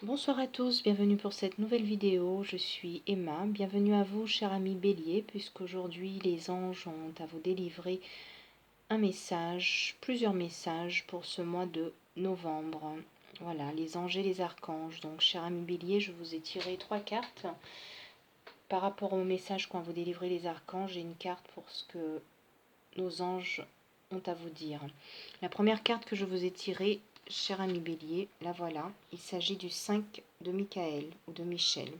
Bonsoir à tous, bienvenue pour cette nouvelle vidéo. Je suis Emma, bienvenue à vous, cher ami Bélier, puisqu'aujourd'hui les anges ont à vous délivrer un message, plusieurs messages pour ce mois de novembre. Voilà, les anges et les archanges. Donc, cher ami Bélier, je vous ai tiré 3 cartes. Par rapport au message qu'ont à vous délivrer les archanges, et une carte pour ce que nos anges ont à vous dire. La première carte que je vous ai tirée, cher ami Bélier, la voilà. Il s'agit du 5 de Michael ou de Michel.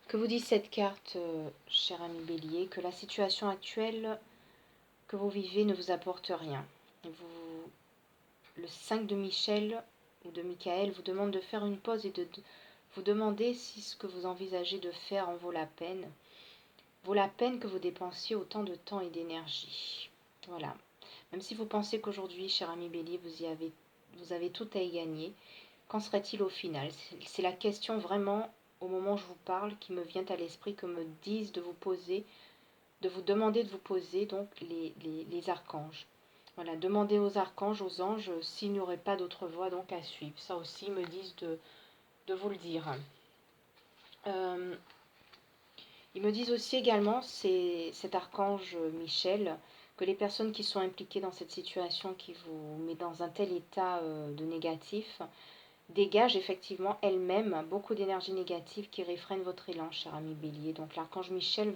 Que vous dit cette carte, cher ami Bélier? Que la situation actuelle que vous vivez ne vous apporte rien. Le 5 de Michel ou de Michael vous demande de faire une pause et de vous demander si ce que vous envisagez de faire en vaut la peine. Vaut la peine que vous dépensiez autant de temps et d'énergie. Voilà. Même si vous pensez qu'aujourd'hui, cher ami Bélier, vous avez tout à y gagner, qu'en serait-il au final? C'est la question vraiment, au moment où je vous parle, qui me vient à l'esprit, que me disent de vous poser, de vous demander de vous poser, donc les archanges. Voilà, demandez aux archanges, aux anges, s'il n'y aurait pas d'autre voie donc à suivre. Ça aussi, ils me disent de vous le dire. Ils me disent aussi également, c'est cet archange Michel, que les personnes qui sont impliquées dans cette situation qui vous met dans un tel état de négatif, dégagent effectivement elles-mêmes beaucoup d'énergie négative qui réfrène votre élan, cher ami Bélier. Donc l'archange Michel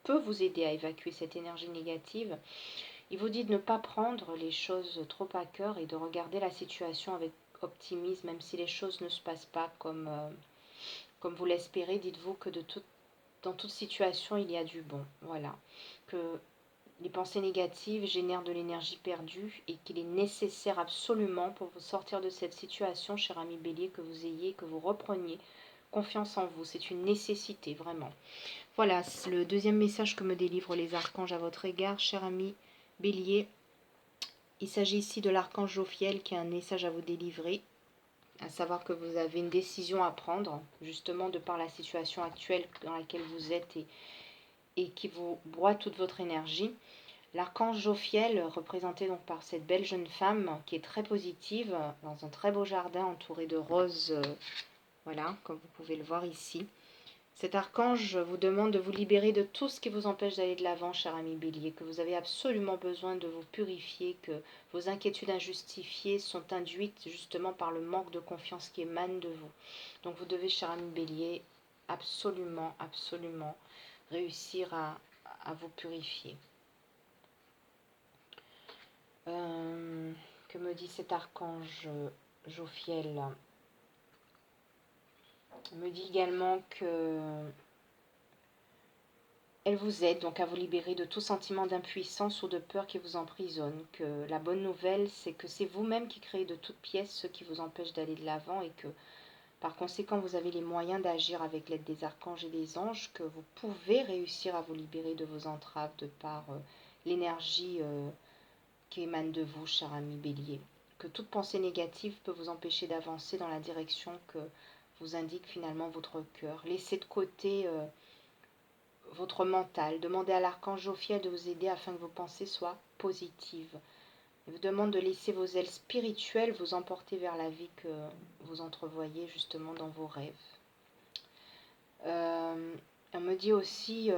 peut vous aider à évacuer cette énergie négative. Il vous dit de ne pas prendre les choses trop à cœur et de regarder la situation avec optimisme, même si les choses ne se passent pas comme vous l'espérez. Dites-vous que dans toute situation, il y a du bon. Voilà. Que les pensées négatives génèrent de l'énergie perdue et qu'il est nécessaire absolument pour vous sortir de cette situation, cher ami Bélier, que vous repreniez confiance en vous. C'est une nécessité, vraiment. Voilà, c'est le deuxième message que me délivrent les archanges à votre égard, cher ami Bélier. Il s'agit ici de l'archange Jophiel qui a un message à vous délivrer, à savoir que vous avez une décision à prendre, justement de par la situation actuelle dans laquelle vous êtes et qui vous broie toute votre énergie. L'archange Jophiel, représenté donc par cette belle jeune femme qui est très positive, dans un très beau jardin entouré de roses, voilà, comme vous pouvez le voir ici. Cet archange vous demande de vous libérer de tout ce qui vous empêche d'aller de l'avant, cher ami Bélier, que vous avez absolument besoin de vous purifier, que vos inquiétudes injustifiées sont induites justement par le manque de confiance qui émane de vous. Donc vous devez, cher ami Bélier, absolument, absolument réussir à vous purifier. Que me dit cet archange Jophiel? Il me dit également que elle vous aide donc à vous libérer de tout sentiment d'impuissance ou de peur qui vous emprisonne. Que la bonne nouvelle, c'est que c'est vous-même qui créez de toutes pièces ce qui vous empêche d'aller de l'avant et que par conséquent vous avez les moyens d'agir avec l'aide des archanges et des anges, que vous pouvez réussir à vous libérer de vos entraves de par l'énergie qui émane de vous, cher ami Bélier. Que toute pensée négative peut vous empêcher d'avancer dans la direction que vous indique finalement votre cœur. Laissez de côté votre mental. Demandez à l'archange Jophiel de vous aider afin que vos pensées soient positives. Il vous demande de laisser vos ailes spirituelles vous emporter vers la vie que vous entrevoyez justement dans vos rêves. On me dit aussi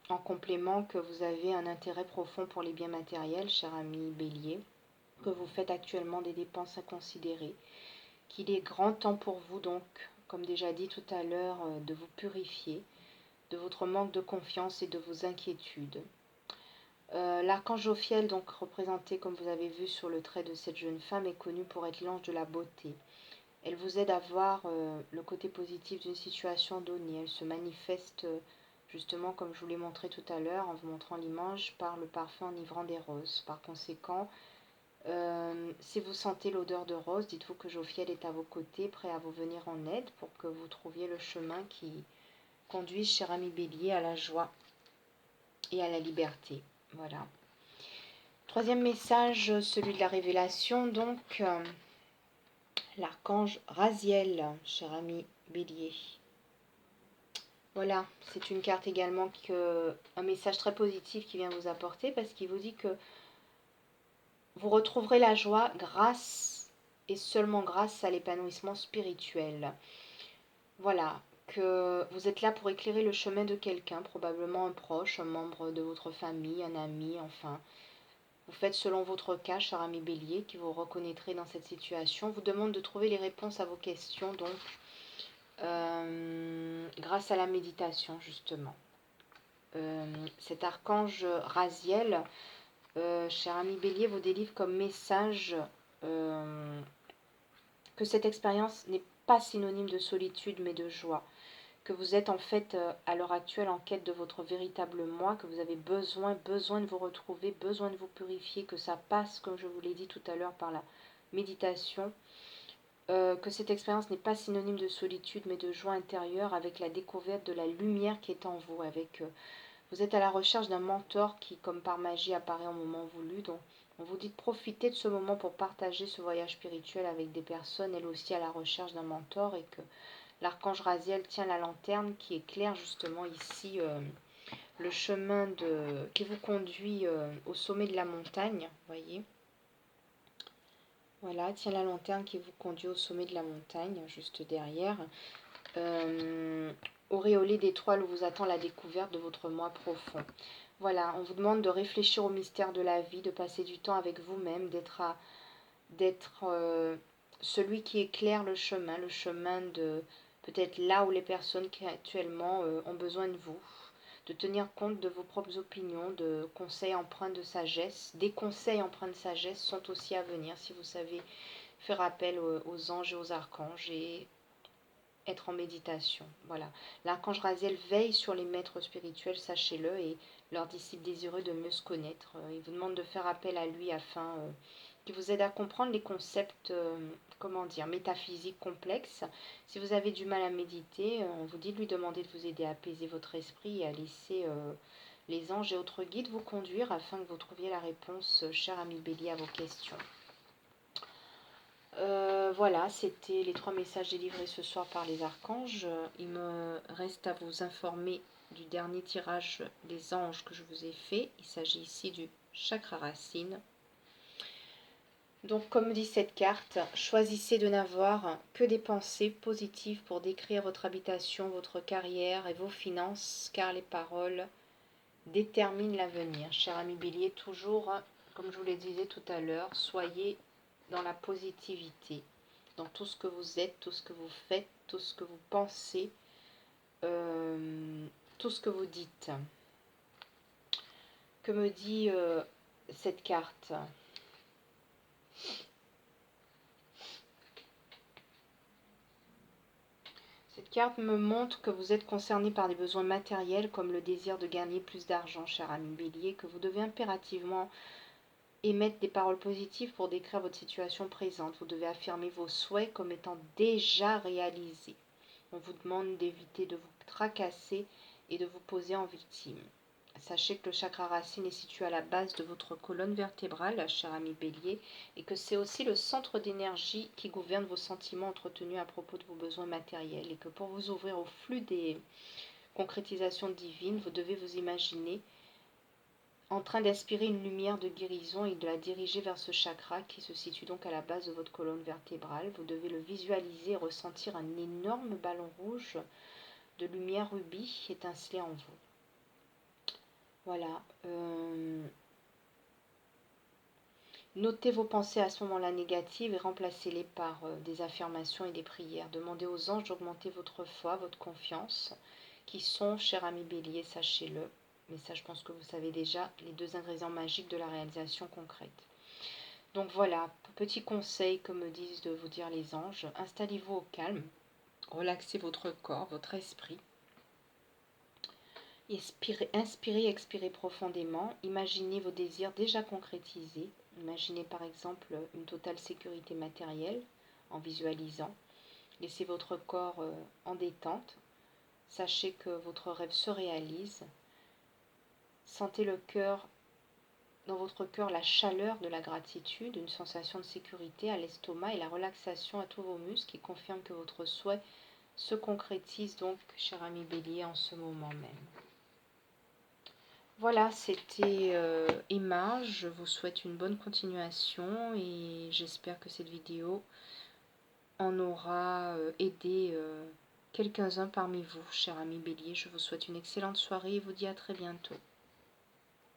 en complément que vous avez un intérêt profond pour les biens matériels, cher ami Bélier, que vous faites actuellement des dépenses inconsidérées, qu'il est grand temps pour vous donc, comme déjà dit tout à l'heure, de vous purifier de votre manque de confiance et de vos inquiétudes. L'archange Jophiel, donc représenté comme vous avez vu sur le trait de cette jeune femme, est connu pour être l'ange de la beauté. Elle vous aide à voir le côté positif d'une situation donnée. Elle se manifeste justement, comme je vous l'ai montré tout à l'heure, en vous montrant l'image, par le parfum enivrant des roses. Par conséquent, si vous sentez l'odeur de rose, dites-vous que Jophiel est à vos côtés, prêt à vous venir en aide pour que vous trouviez le chemin qui conduise, cher ami Bélier, à la joie et à la liberté. Voilà. Troisième message, celui de la révélation, donc l'archange Raziel, cher ami Bélier. Voilà, c'est une carte également, un message très positif qui vient vous apporter parce qu'il vous dit que vous retrouverez la joie grâce et seulement grâce à l'épanouissement spirituel. Voilà, que vous êtes là pour éclairer le chemin de quelqu'un, probablement un proche, un membre de votre famille, un ami, enfin. Vous faites selon votre cas, cher ami Bélier, qui vous reconnaîtrez dans cette situation. Vous demande de trouver les réponses à vos questions, donc grâce à la méditation, justement. Cet archange Raziel, cher ami Bélier, vous délivre comme message que cette expérience n'est pas synonyme de solitude, mais de joie. Que vous êtes en fait à l'heure actuelle en quête de votre véritable moi, que vous avez besoin de vous retrouver, besoin de vous purifier, que ça passe, comme je vous l'ai dit tout à l'heure, par la méditation, que cette expérience n'est pas synonyme de solitude, mais de joie intérieure avec la découverte de la lumière qui est en vous, avec vous êtes à la recherche d'un mentor qui, comme par magie, apparaît au moment voulu. Donc, on vous dit de profiter de ce moment pour partager ce voyage spirituel avec des personnes, elles aussi à la recherche d'un mentor, et que l'archange Raziel tient la lanterne qui éclaire justement ici le chemin qui vous conduit au sommet de la montagne, voyez. Voilà, tient la lanterne qui vous conduit au sommet de la montagne, juste derrière. Auréolé d'étoiles où vous attend la découverte de votre moi profond. Voilà, on vous demande de réfléchir au mystère de la vie, de passer du temps avec vous-même, d'être celui qui éclaire le chemin de peut-être là où les personnes qui actuellement ont besoin de vous, de tenir compte de vos propres opinions, de conseils empreints de sagesse. Des conseils empreints de sagesse sont aussi à venir si vous savez faire appel aux anges et aux archanges et être en méditation. Voilà. L'archange Raziel veille sur les maîtres spirituels, sachez-le, et leurs disciples désireux de mieux se connaître. Il vous demande de faire appel à lui afin qu'il vous aide à comprendre les concepts, comment dire, métaphysiques complexes. Si vous avez du mal à méditer, on vous dit de lui demander de vous aider à apaiser votre esprit et à laisser les anges et autres guides vous conduire afin que vous trouviez la réponse, cher ami Bélier, à vos questions. Voilà, c'était les 3 messages délivrés ce soir par les archanges. Il me reste à vous informer du dernier tirage des anges que je vous ai fait. Il s'agit ici du chakra racine. Donc, comme dit cette carte, choisissez de n'avoir que des pensées positives pour décrire votre habitation, votre carrière et vos finances, car les paroles déterminent l'avenir. Cher ami Bélier, toujours, comme je vous le disais tout à l'heure, soyez dans la positivité, dans tout ce que vous êtes, tout ce que vous faites, tout ce que vous pensez, tout ce que vous dites. Que me dit cette carte ? Cette carte me montre que vous êtes concerné par des besoins matériels comme le désir de gagner plus d'argent, cher ami Bélier, que vous devez impérativement émettre des paroles positives pour décrire votre situation présente. Vous devez affirmer vos souhaits comme étant déjà réalisés. On vous demande d'éviter de vous tracasser et de vous poser en victime. Sachez que le chakra racine est situé à la base de votre colonne vertébrale, cher ami Bélier, et que c'est aussi le centre d'énergie qui gouverne vos sentiments entretenus à propos de vos besoins matériels, et que pour vous ouvrir au flux des concrétisations divines, vous devez vous imaginer en train d'aspirer une lumière de guérison et de la diriger vers ce chakra qui se situe donc à la base de votre colonne vertébrale. Vous devez le visualiser et ressentir un énorme ballon rouge de lumière rubis étinceler en vous. Voilà. Notez vos pensées à ce moment-là négatives et remplacez-les par des affirmations et des prières. Demandez aux anges d'augmenter votre foi, votre confiance, qui sont, cher ami Bélier, sachez-le, mais ça je pense que vous savez déjà, les 2 ingrédients magiques de la réalisation concrète. Donc voilà, petit conseil que me disent de vous dire les anges, installez-vous au calme, relaxez votre corps, votre esprit, inspirez, expirez profondément, imaginez vos désirs déjà concrétisés, imaginez par exemple une totale sécurité matérielle en visualisant, laissez votre corps en détente, sachez que votre rêve se réalise, sentez dans votre cœur la chaleur de la gratitude, une sensation de sécurité à l'estomac et la relaxation à tous vos muscles qui confirme que votre souhait se concrétise donc, cher ami Bélier, en ce moment même. Voilà, c'était Emma. Je vous souhaite une bonne continuation et j'espère que cette vidéo en aura aidé quelques-uns parmi vous, chers amis béliers. Je vous souhaite une excellente soirée et vous dis à très bientôt.